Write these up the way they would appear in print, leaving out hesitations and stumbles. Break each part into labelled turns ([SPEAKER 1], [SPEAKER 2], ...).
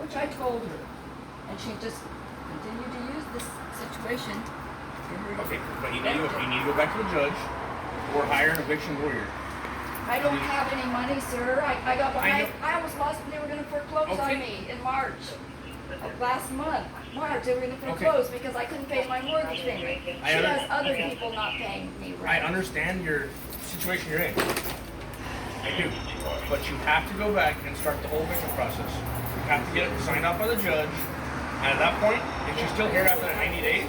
[SPEAKER 1] which I told her. And she just continued to use this situation.
[SPEAKER 2] Okay, but you need to go back to the judge or hire an eviction lawyer.
[SPEAKER 1] I don't have any money, sir. I almost lost when they were going to foreclose on me in March of last month. They were going to foreclose because I couldn't pay my mortgage payment. She has other people not paying me rent.
[SPEAKER 2] I understand your situation you're in. I do. But you have to go back and start the whole eviction process. You have to get it signed off by the judge. And at that point, if she's still here after the 90 days,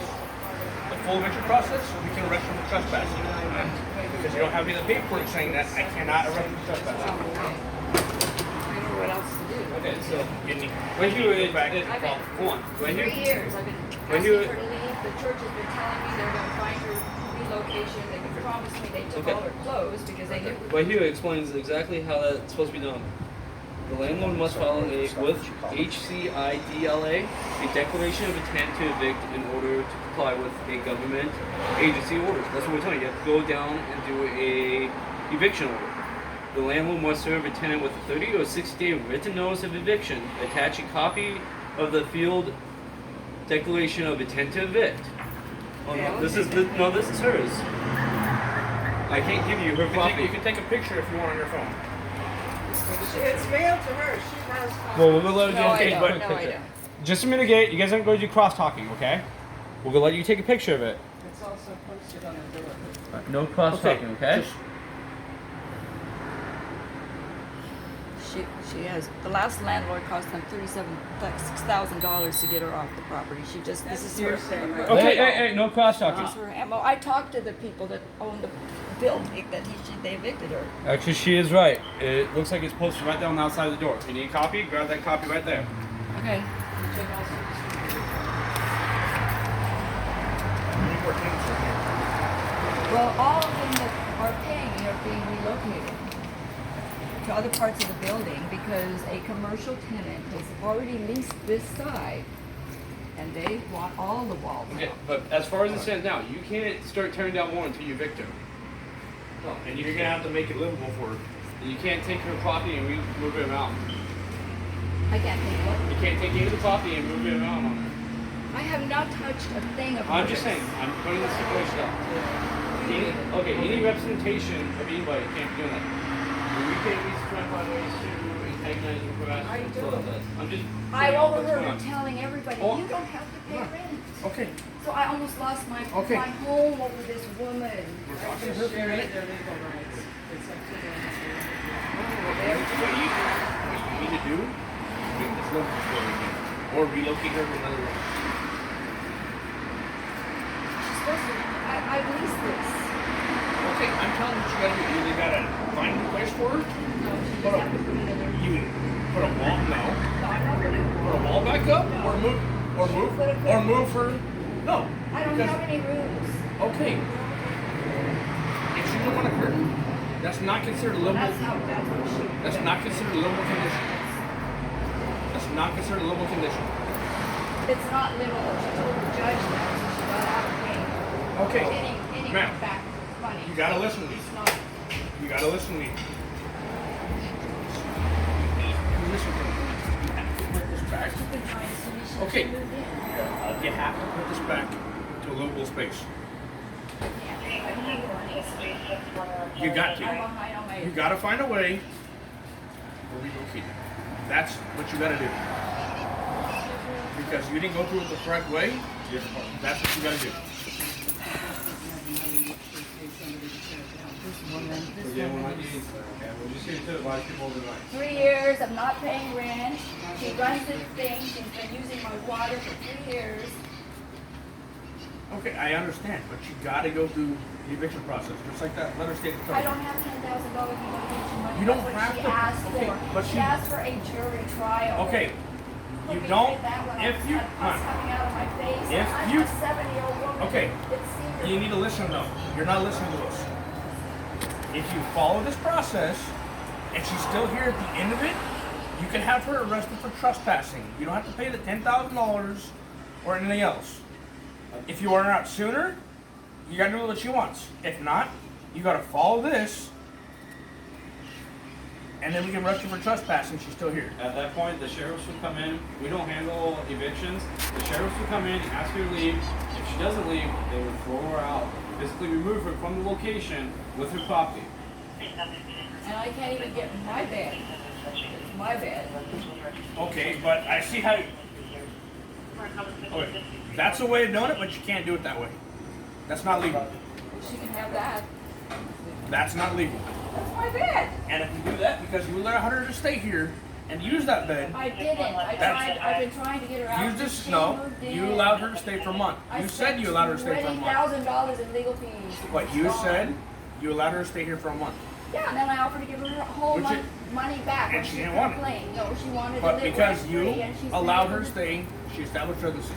[SPEAKER 2] the full eviction process, we can arrest her for trespassing. And because you don't have any of the paperwork saying that, I cannot arrest her for trespassing.
[SPEAKER 1] I don't know what else to do.
[SPEAKER 3] Okay, so
[SPEAKER 2] when you go back,
[SPEAKER 1] I've been,
[SPEAKER 3] hold on.
[SPEAKER 1] 3 years I've been asking her to leave. The church has been telling me they're going to find her relocation. They can promise me they took all her clothes because they knew.
[SPEAKER 3] Right here explains exactly how that's supposed to be done. The landlord must file with HCIDLA a declaration of intent to evict in order to comply with a government agency orders. That's what we're telling you. You have to go down and do a eviction order. The landlord must serve a tenant with a 30 or 60-day written notice of eviction. Attach a copy of the field declaration of intent to evict. Oh no, this is hers. I can't give you her copy.
[SPEAKER 2] You can take a picture if you want on your phone.
[SPEAKER 4] It's mailed to her. She has.
[SPEAKER 5] Well, we'll let you
[SPEAKER 1] No, I
[SPEAKER 5] take
[SPEAKER 1] don't.
[SPEAKER 5] a
[SPEAKER 1] No, I
[SPEAKER 5] picture.
[SPEAKER 1] don't.
[SPEAKER 5] Just to mitigate, you guys aren't going to do cross talking, okay? We're gonna let you take a picture of it.
[SPEAKER 4] It's also posted on the door.
[SPEAKER 3] No cross talking, okay?
[SPEAKER 1] She has. The last landlord cost them $6,000 to get her off the property. This is her.
[SPEAKER 5] Okay, hey, no cross
[SPEAKER 1] This is
[SPEAKER 5] talking.
[SPEAKER 1] her ammo. I talked to the people that own the building that they evicted her.
[SPEAKER 5] Actually, she is right. It looks like it's posted right down the outside of the door. If you need a copy, grab that copy right there.
[SPEAKER 1] Okay. Well, all of them that are paying are being relocated to other parts of the building because a commercial tenant has already leased this side and they want all the walls
[SPEAKER 3] Okay,
[SPEAKER 1] out.
[SPEAKER 3] but as far as it stands now, you can't start tearing down more until you evict her.
[SPEAKER 2] And you're gonna have to make it livable for her.
[SPEAKER 3] And you can't take her property and move it around.
[SPEAKER 1] I can't think what.
[SPEAKER 3] You can't take any of the property and move it around on her.
[SPEAKER 1] I have not touched a thing of
[SPEAKER 3] I'm just
[SPEAKER 1] hers.
[SPEAKER 3] saying, I'm putting the situation up. Any representation of anybody can't be doing that. We can't be surrounded by ways to antagonize or harass people. I'm just.
[SPEAKER 1] I
[SPEAKER 3] saying what's
[SPEAKER 1] overheard
[SPEAKER 3] going
[SPEAKER 1] her
[SPEAKER 3] on.
[SPEAKER 1] telling everybody,
[SPEAKER 2] Oh.
[SPEAKER 1] you don't have to pay rent.
[SPEAKER 2] Okay.
[SPEAKER 1] So I almost lost my
[SPEAKER 2] Okay.
[SPEAKER 1] my home over this woman.
[SPEAKER 2] We're talking to her for a minute.
[SPEAKER 4] Their legal rights. It's up to them.
[SPEAKER 2] What you need to do is make this livable for her again. Or relocate her to another room.
[SPEAKER 1] She's supposed to, I leased this.
[SPEAKER 2] Okay, I'm telling you what you gotta do. You either gotta find a place for her,
[SPEAKER 1] No, she
[SPEAKER 2] Put
[SPEAKER 1] just
[SPEAKER 2] a-
[SPEAKER 1] have to put another.
[SPEAKER 2] you put a wall, no.
[SPEAKER 1] No, I'm not putting a
[SPEAKER 2] Put a wall back up, or move her. No.
[SPEAKER 1] I don't
[SPEAKER 2] because-
[SPEAKER 1] have any rooms.
[SPEAKER 2] Okay. If she don't want a curtain, that's not considered a livable.
[SPEAKER 1] That's what she.
[SPEAKER 2] That's not considered a livable condition. That's not considered a livable condition.
[SPEAKER 1] It's not livable. She told the judge that, so she got out of paying.
[SPEAKER 2] Okay.
[SPEAKER 1] Any
[SPEAKER 2] Ma'am,
[SPEAKER 1] back money.
[SPEAKER 2] you gotta listen to me.
[SPEAKER 1] It's not.
[SPEAKER 2] You gotta listen to me. You listen to me. You have to put this back.
[SPEAKER 1] She's been trying to sue me. She
[SPEAKER 2] Okay.
[SPEAKER 1] moved in.
[SPEAKER 2] You have to put this back to a livable space.
[SPEAKER 1] I don't have the money.
[SPEAKER 2] You got
[SPEAKER 1] I'm
[SPEAKER 2] to.
[SPEAKER 1] behind on my.
[SPEAKER 2] You gotta find a way to relocate it. That's what you gotta do. Because you didn't go through it the correct way, that's what you gotta do.
[SPEAKER 1] This woman.
[SPEAKER 3] Yeah, we're not using that, okay? We're just here to advise people tonight.
[SPEAKER 1] 3 years of not paying rent. She runs this thing. She's been using my water for 3 years.
[SPEAKER 2] Okay, I understand, but you gotta go through the eviction process, just like that letter stated.
[SPEAKER 1] I don't have $10,000 in litigation money.
[SPEAKER 2] You don't
[SPEAKER 1] That's what
[SPEAKER 2] have
[SPEAKER 1] she
[SPEAKER 2] to-
[SPEAKER 1] asked
[SPEAKER 2] okay,
[SPEAKER 1] for.
[SPEAKER 2] but
[SPEAKER 1] She
[SPEAKER 2] you-
[SPEAKER 1] asked for a jury trial.
[SPEAKER 2] Okay, you
[SPEAKER 1] Looking
[SPEAKER 2] don't,
[SPEAKER 1] at that when
[SPEAKER 2] if
[SPEAKER 1] I was
[SPEAKER 2] you,
[SPEAKER 1] pus coming out of my face.
[SPEAKER 2] if
[SPEAKER 1] I'm
[SPEAKER 2] you-
[SPEAKER 1] a 70-year-old woman.
[SPEAKER 2] Okay,
[SPEAKER 1] It's senior.
[SPEAKER 2] you need to listen though. You're not listening to us. If you follow this process, and she's still here at the end of it, you can have her arrested for trespassing. You don't have to pay the $10,000 or anything else. If you order out sooner, you gotta do what she wants. If not, you gotta follow this, and then we can arrest her for trespassing. She's still here.
[SPEAKER 5] At that point, the sheriffs would come in. We don't handle evictions. The sheriffs would come in, ask her to leave. If she doesn't leave, they would throw her out, physically remove her from the location with her property.
[SPEAKER 1] And I can't even get in my bed. It's my bed.
[SPEAKER 2] Okay, but I see how. Okay, that's a way of doing it, but you can't do it that way. That's not legal.
[SPEAKER 1] She can have that.
[SPEAKER 2] That's not legal.
[SPEAKER 1] That's my bed.
[SPEAKER 2] And if you do that because you allowed her to stay here and use that bed,
[SPEAKER 1] I didn't. I've been trying to get her out.
[SPEAKER 2] you just no. You allowed her to stay for a month. You said you allowed her to stay for a month.
[SPEAKER 1] $20,000 in legal fees.
[SPEAKER 2] But you said you allowed her to stay here for a month.
[SPEAKER 1] Yeah, and then I offered to give her her whole
[SPEAKER 2] Which
[SPEAKER 1] money back.
[SPEAKER 2] and
[SPEAKER 1] when
[SPEAKER 2] she didn't want it.
[SPEAKER 1] complained. No, she wanted
[SPEAKER 2] But
[SPEAKER 1] to live
[SPEAKER 2] because
[SPEAKER 1] rent-free,
[SPEAKER 2] you
[SPEAKER 1] and she's
[SPEAKER 2] allowed
[SPEAKER 1] been
[SPEAKER 2] her to stay, she established residency.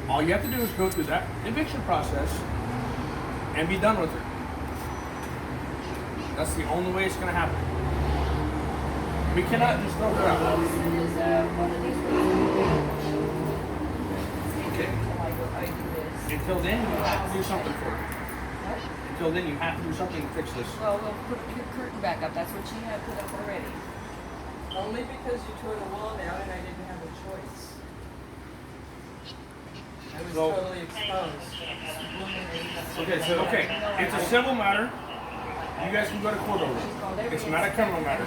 [SPEAKER 2] All you have to do is go through that eviction process and be done with her. That's the only way it's going to happen. We cannot just throw her out.
[SPEAKER 1] One of these
[SPEAKER 2] Okay.
[SPEAKER 1] I do this.
[SPEAKER 2] Until then, you have to do something for her.
[SPEAKER 1] What?
[SPEAKER 2] Until then, you have to do something to fix this.
[SPEAKER 1] Well, we'll put your curtain back up. That's what she had put up already.
[SPEAKER 4] Only because you tore the wall down and I didn't have a choice. I was
[SPEAKER 2] So-
[SPEAKER 4] totally exposed.
[SPEAKER 5] Okay, so
[SPEAKER 2] Okay, it's a civil matter. You guys can go to court over it. It's not a criminal matter.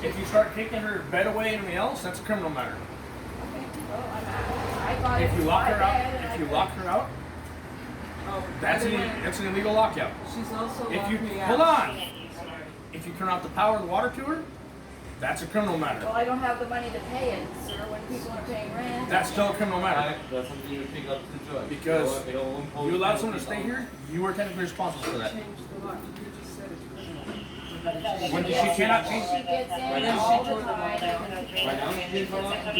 [SPEAKER 2] If you start taking her bed away and anything else, that's a criminal matter. If you lock her out,
[SPEAKER 4] Oh,
[SPEAKER 2] that's
[SPEAKER 4] by the way,
[SPEAKER 2] an illegal lockout.
[SPEAKER 4] she's also
[SPEAKER 2] If
[SPEAKER 4] locked
[SPEAKER 2] you
[SPEAKER 4] me out.
[SPEAKER 2] hold on, if you turn off the power and the water to her, that's a criminal matter.
[SPEAKER 1] Well, I don't have the money to pay it, sir, when people are paying rent.
[SPEAKER 2] That's still a criminal matter
[SPEAKER 3] That's something you pick up to the judge.
[SPEAKER 2] because
[SPEAKER 3] It'll impose
[SPEAKER 2] you allowed someone to
[SPEAKER 3] penalties
[SPEAKER 2] stay
[SPEAKER 3] on
[SPEAKER 2] here. You are technically responsible for that.
[SPEAKER 4] Change the lock. You just said it's criminal.
[SPEAKER 2] When she cannot change.
[SPEAKER 1] She gets in
[SPEAKER 3] Right now,
[SPEAKER 1] all
[SPEAKER 3] she
[SPEAKER 1] the
[SPEAKER 4] tore the
[SPEAKER 1] time.
[SPEAKER 4] wall down.
[SPEAKER 3] Right now, she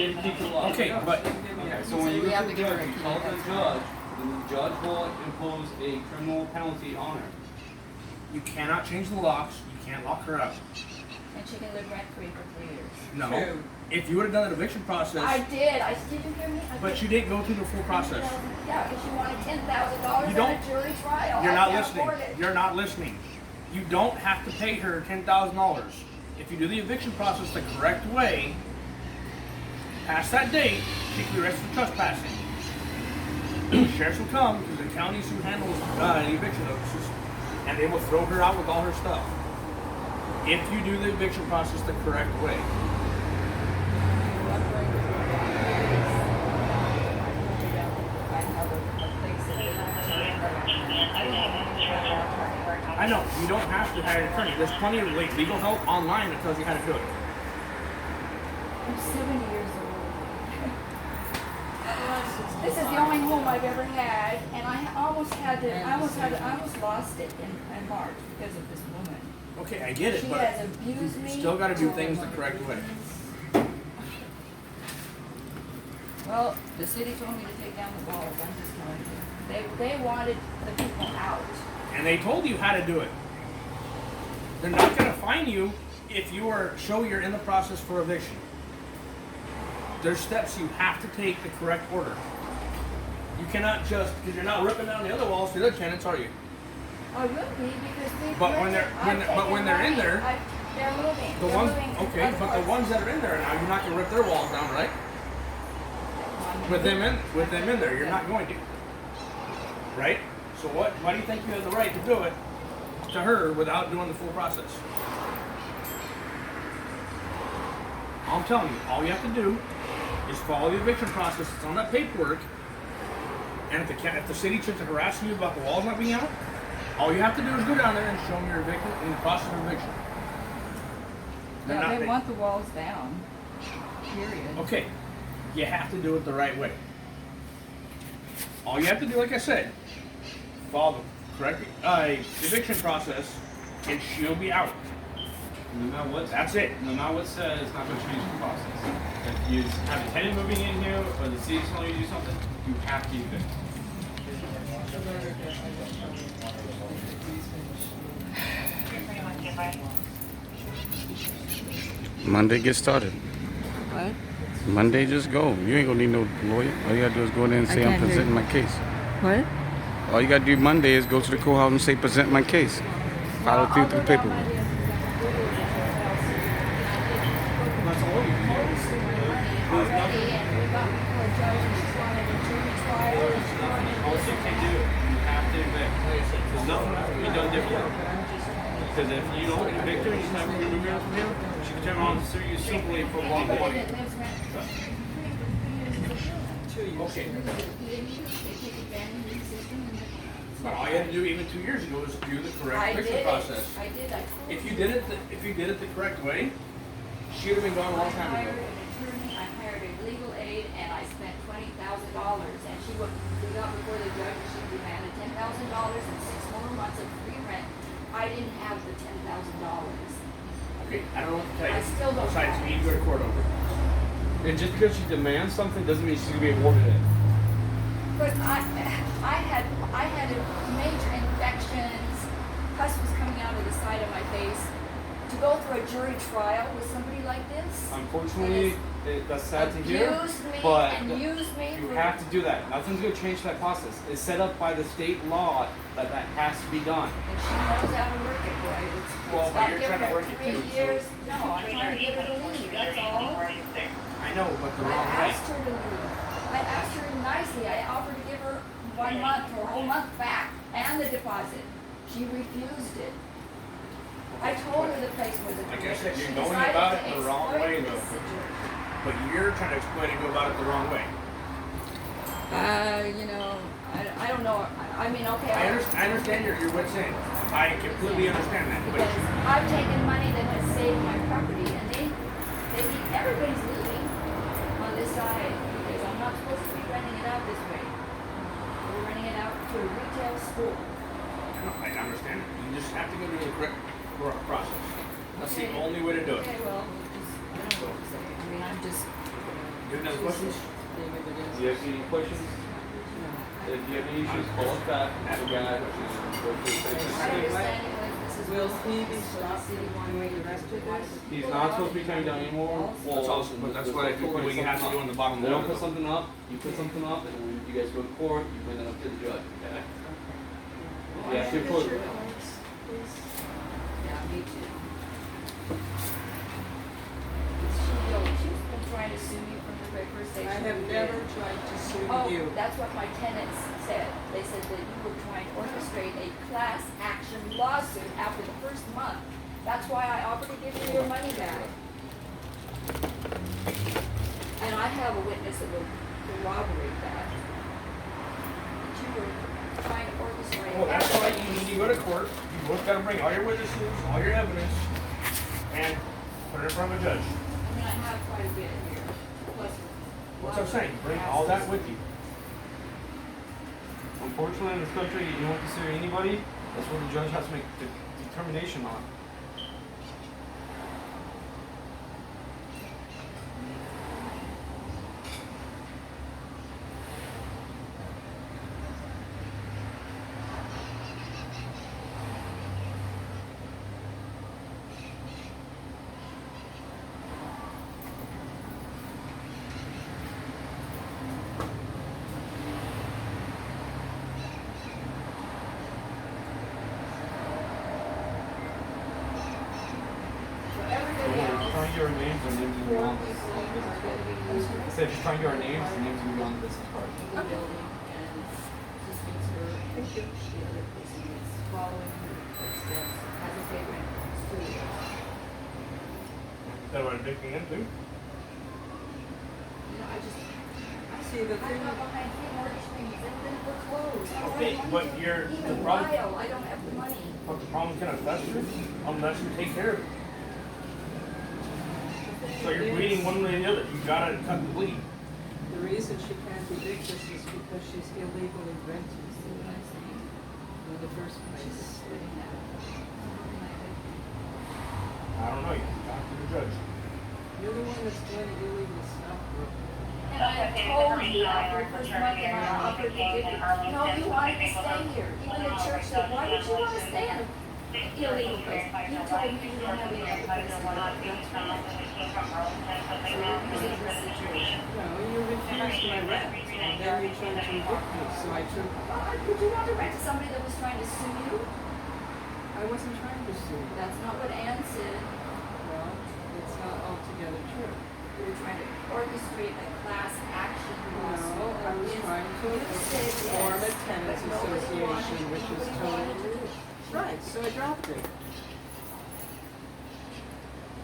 [SPEAKER 3] did keep the law.
[SPEAKER 2] Okay, but
[SPEAKER 3] Okay, so when you
[SPEAKER 1] we
[SPEAKER 3] go
[SPEAKER 1] have
[SPEAKER 3] to
[SPEAKER 1] to
[SPEAKER 3] the
[SPEAKER 1] give her
[SPEAKER 3] judge,
[SPEAKER 1] a
[SPEAKER 3] you call the judge, then the judge will impose a criminal penalty on her.
[SPEAKER 2] you cannot change the locks. You can't lock her out.
[SPEAKER 1] And she can live rent free for 3 years.
[SPEAKER 2] No.
[SPEAKER 4] True.
[SPEAKER 2] If you would have done an eviction
[SPEAKER 1] I
[SPEAKER 2] process,
[SPEAKER 1] did. Did you hear me?
[SPEAKER 2] but you didn't go through the full process.
[SPEAKER 1] Yeah, because she wanted $10,000
[SPEAKER 2] You
[SPEAKER 1] at
[SPEAKER 2] don't-
[SPEAKER 1] a jury trial.
[SPEAKER 2] You're
[SPEAKER 1] I
[SPEAKER 2] not
[SPEAKER 1] can't
[SPEAKER 2] listening.
[SPEAKER 1] afford it.
[SPEAKER 2] You're not listening. You don't have to pay her $10,000. If you do the eviction process the correct way, past that date, she can be arrested for trespassing. Sheriffs will come because the counties who handles eviction notices, and they will throw her out with all her stuff. If you do the eviction process the correct way. I know, you don't have to hire an attorney. There's plenty of legal help online that tells you how to do it.
[SPEAKER 1] I'm 70 years old. This is the only home I've ever had, and I almost lost it in March because of this woman.
[SPEAKER 2] Okay, I get it,
[SPEAKER 1] She
[SPEAKER 2] but
[SPEAKER 1] has abused
[SPEAKER 2] you
[SPEAKER 1] me.
[SPEAKER 2] still got to do things the correct way.
[SPEAKER 1] Well, the city told me to take down the walls. I'm just telling you. They wanted the people out.
[SPEAKER 2] And they told you how to do it. They're not going to fine you if you show you're in the process for eviction. There's steps you have to take the correct order. You cannot just, because you're not ripping down the other walls for the other tenants, are you?
[SPEAKER 1] Oh, you would be because they.
[SPEAKER 2] But when they're in there,
[SPEAKER 1] they're moving.
[SPEAKER 2] The
[SPEAKER 1] They're
[SPEAKER 2] ones,
[SPEAKER 1] moving
[SPEAKER 2] okay,
[SPEAKER 1] other
[SPEAKER 2] but the
[SPEAKER 1] parts.
[SPEAKER 2] ones that are in there now, you're not going to rip their walls down, right? With them in there, you're not going to. Right? So why do you think you have the right to do it to her without doing the full process? I'm telling you, all you have to do is follow the eviction process. It's on that paperwork. And if the city tries to harass you about the walls not being out, all you have to do is go down there and show them your eviction in the process of eviction.
[SPEAKER 1] Yeah, they want the walls down. Period.
[SPEAKER 2] Okay, you have to do it the right way. All you have to do, like I said, follow the correct eviction process, and she'll be out.
[SPEAKER 5] No matter what,
[SPEAKER 2] That's it.
[SPEAKER 5] no matter what said, it's not going to change the process. If you have a tenant moving in here, or the city's telling you to do something, you have to evict.
[SPEAKER 6] Monday, get started.
[SPEAKER 4] What?
[SPEAKER 6] Monday, just go. You ain't gonna need no lawyer. All you gotta do is go in there and say I'm
[SPEAKER 4] can't hear
[SPEAKER 6] presenting
[SPEAKER 4] you.
[SPEAKER 6] my case.
[SPEAKER 4] What?
[SPEAKER 6] All you gotta do Monday is go to the courthouse and say present my case. Follow through the paperwork.
[SPEAKER 1] already, and we got before a judge, and she's wanted a jury trial, and she wanted
[SPEAKER 5] All
[SPEAKER 1] this
[SPEAKER 5] you
[SPEAKER 1] and
[SPEAKER 5] can
[SPEAKER 1] that.
[SPEAKER 5] do, you have to evict. There's nothing that can be done differently. Because if you don't evict her, you have to remove her from here, she can turn around and sue you simply for
[SPEAKER 1] Anybody
[SPEAKER 5] wrongdoing.
[SPEAKER 1] that lives rent free for 3 years is a villain.
[SPEAKER 2] Okay.
[SPEAKER 1] They take advantage of the system and
[SPEAKER 2] But all you had to do even 2 years ago was do the
[SPEAKER 1] I
[SPEAKER 2] correct
[SPEAKER 1] did
[SPEAKER 2] eviction
[SPEAKER 1] it.
[SPEAKER 2] process.
[SPEAKER 1] I did. I told
[SPEAKER 2] If you did it the correct way, she'd have been gone a long time
[SPEAKER 1] I hired
[SPEAKER 2] ago.
[SPEAKER 1] an attorney, I hired a legal aid, and I spent $20,000. And she went, we got before the judge, and she demanded $10,000 and 6 more months of free rent. I didn't have the $10,000.
[SPEAKER 2] Okay, I don't know what to tell you.
[SPEAKER 1] I still don't
[SPEAKER 2] Besides,
[SPEAKER 1] have
[SPEAKER 2] we need to go to court over it.
[SPEAKER 5] And just because she demands something doesn't mean she's gonna be awarded it.
[SPEAKER 1] But I had major infections. Pus was coming out of the side of my face. To go through a jury trial with somebody like this,
[SPEAKER 5] Unfortunately, that's sad to hear,
[SPEAKER 1] abused me
[SPEAKER 5] but
[SPEAKER 1] and used me
[SPEAKER 5] you
[SPEAKER 1] for
[SPEAKER 5] have to do that. Nothing's gonna change that process. It's set up by the state law that has to be done.
[SPEAKER 1] and she knows how to work it, boy.
[SPEAKER 2] Well,
[SPEAKER 1] It's
[SPEAKER 2] but
[SPEAKER 1] got
[SPEAKER 2] you're
[SPEAKER 1] given
[SPEAKER 2] trying to
[SPEAKER 1] her
[SPEAKER 2] work it
[SPEAKER 1] 3
[SPEAKER 2] too, so-
[SPEAKER 1] years. No, I'm trying to get her to leave, that's all.
[SPEAKER 2] I know, but the
[SPEAKER 1] I
[SPEAKER 2] wrong way.
[SPEAKER 1] asked her to leave. I asked her nicely. I offered to give her 1 month, her whole month back, and the deposit. She refused it. I told her the place wasn't.
[SPEAKER 2] Like I said,
[SPEAKER 1] She
[SPEAKER 2] you're going
[SPEAKER 1] decided
[SPEAKER 2] about
[SPEAKER 1] to
[SPEAKER 2] it the wrong
[SPEAKER 1] exploit
[SPEAKER 2] way,
[SPEAKER 1] this
[SPEAKER 2] though.
[SPEAKER 1] situation.
[SPEAKER 2] But you're trying to explain and go about it the wrong way.
[SPEAKER 1] I don't know. I mean, okay.
[SPEAKER 2] I understand your what's saying. I completely understand that. But
[SPEAKER 1] Because I've taken money that has saved my property, and everybody's leaving on this side because I'm not supposed to be renting it out this way. We're renting it out to a retail store.
[SPEAKER 2] I understand. You just have to go through the correct process. That's the
[SPEAKER 1] Okay.
[SPEAKER 2] only way to do it.
[SPEAKER 1] Okay, well, I don't know what to say. I mean, I'm just.
[SPEAKER 2] Do you have any other questions?
[SPEAKER 3] Do you have any questions? If you have any issues, call us back.
[SPEAKER 2] Ask me any questions.
[SPEAKER 1] My understanding was this is.
[SPEAKER 4] Will he be stopped doing the rest of this?
[SPEAKER 3] He's not supposed to be coming down anymore.
[SPEAKER 2] That's also, but that's what I do. We have to do on the bottom
[SPEAKER 3] They don't
[SPEAKER 2] line.
[SPEAKER 3] put something up, you put something up, and when you guys go to court, you bring that up to the judge, okay? Yeah,
[SPEAKER 1] Picture
[SPEAKER 3] your court.
[SPEAKER 1] cards, please. Yeah, me too. She's been trying to sue me from the very first day.
[SPEAKER 4] I
[SPEAKER 1] she
[SPEAKER 4] have
[SPEAKER 1] moved
[SPEAKER 4] never
[SPEAKER 1] in.
[SPEAKER 4] tried to sue
[SPEAKER 1] Oh,
[SPEAKER 4] you.
[SPEAKER 1] that's what my tenants said. They said that you were trying to orchestrate a class action lawsuit after the first month. That's why I offered to give you your money back. And I have a witness that will corroborate that. That you were trying to orchestrate.
[SPEAKER 2] Well, that's why you need to go to court. You both got to bring all your witnesses, all your evidence, and put it in front of a judge.
[SPEAKER 1] I mean, I have quite a bit here. Plus.
[SPEAKER 2] What's I'm saying? Bring all that with you.
[SPEAKER 5] Unfortunately, in this country, you don't have to sue anybody. That's what the judge has to make the determination on.
[SPEAKER 1] So everybody else.
[SPEAKER 5] Trying to get our names, our names will be
[SPEAKER 1] Four
[SPEAKER 5] on
[SPEAKER 1] people
[SPEAKER 5] this.
[SPEAKER 1] are going to be using
[SPEAKER 5] I said, if you're trying to get our names, the names will be on the business card.
[SPEAKER 1] the building, and this means her, the other person is following her footsteps, hasn't paid rent for 2 years.
[SPEAKER 2] That what I'm digging into.
[SPEAKER 4] See, the
[SPEAKER 1] I
[SPEAKER 4] thing,
[SPEAKER 1] got behind 3 mortgage payments, and then foreclosed. I don't
[SPEAKER 2] Okay,
[SPEAKER 1] have
[SPEAKER 2] but
[SPEAKER 1] money.
[SPEAKER 2] you're- the
[SPEAKER 1] Even
[SPEAKER 2] problem-
[SPEAKER 1] while I don't have the money.
[SPEAKER 2] But the problem's gonna fester unless you take care of it. So you're bleeding one way or the other. You gotta cut the bleed.
[SPEAKER 4] the reason she can't evict us is because she's illegally renting in the first place.
[SPEAKER 2] I don't know. You can talk to the judge.
[SPEAKER 4] You're the one that's doing illegal stuff.
[SPEAKER 1] And I have told you after the first month and I offered to give you, no, you wanted to stay here. Even the church said, why would you want to stay in an illegal place? You told me you don't have any other place to go. That's right. So you're using this situation.
[SPEAKER 4] No, you refused my rent, and then you tried to evict me, so I took,
[SPEAKER 1] Would you want to rent to somebody that was trying to sue you?
[SPEAKER 4] I wasn't trying to sue.
[SPEAKER 1] That's not what Ann said.
[SPEAKER 4] Well, it's not altogether true.
[SPEAKER 1] you were trying to orchestrate a class action lawsuit.
[SPEAKER 4] No, I was trying to form a tenants association, which was totally right, so I dropped it.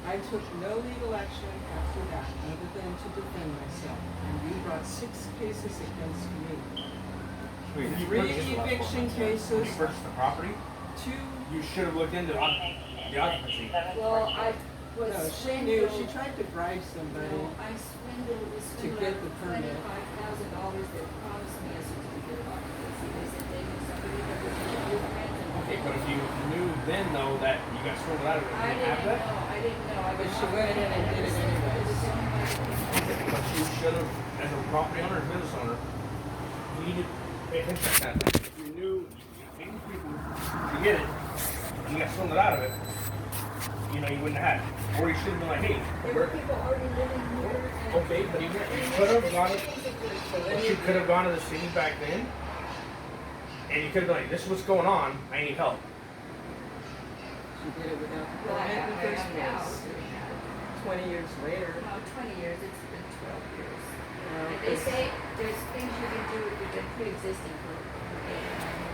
[SPEAKER 4] I took no legal action after that, other than to defend myself, and you brought 6 cases against me.
[SPEAKER 2] Wait, you
[SPEAKER 4] 3
[SPEAKER 2] purchased the last
[SPEAKER 4] eviction
[SPEAKER 2] one.
[SPEAKER 4] cases,
[SPEAKER 2] When you purchased the property,
[SPEAKER 4] 2.
[SPEAKER 2] you should have looked into the occupancy.
[SPEAKER 1] Well, I was
[SPEAKER 4] No, she
[SPEAKER 1] swindled.
[SPEAKER 4] knew, she tried to bribe somebody.
[SPEAKER 1] No, I swindled, was swindled
[SPEAKER 4] get
[SPEAKER 1] out
[SPEAKER 4] the
[SPEAKER 1] of
[SPEAKER 4] permit.
[SPEAKER 1] $25,000 that promised me a certificate of occupancy. They said they knew somebody that was going to do rent and
[SPEAKER 2] Okay, but if you knew then though that you got swindled out of it,
[SPEAKER 1] I
[SPEAKER 2] you didn't have
[SPEAKER 1] didn't
[SPEAKER 2] that?
[SPEAKER 1] know, I didn't know. I
[SPEAKER 4] But
[SPEAKER 1] was
[SPEAKER 4] she went in and did it anyways.
[SPEAKER 2] But you should have, as a property owner, as a business owner, you need to pay attention to that. If you knew you paid these people to get it, and you got swindled out of it, you know, you wouldn't have had it. Or you should have been like, hey,
[SPEAKER 1] There were people already living here. And
[SPEAKER 2] okay, but even if you could have gone, but you could have gone to the city back then, and you could have been like, this is what's going on, I need help.
[SPEAKER 4] She did it without the
[SPEAKER 1] Well, I
[SPEAKER 4] permit in the first
[SPEAKER 1] have now.
[SPEAKER 4] place. 20 years later.
[SPEAKER 1] Now, 20 years, it's been 12 years.
[SPEAKER 4] Well,
[SPEAKER 1] And they say there's things you can do if you've been pre-existing for 8 or 9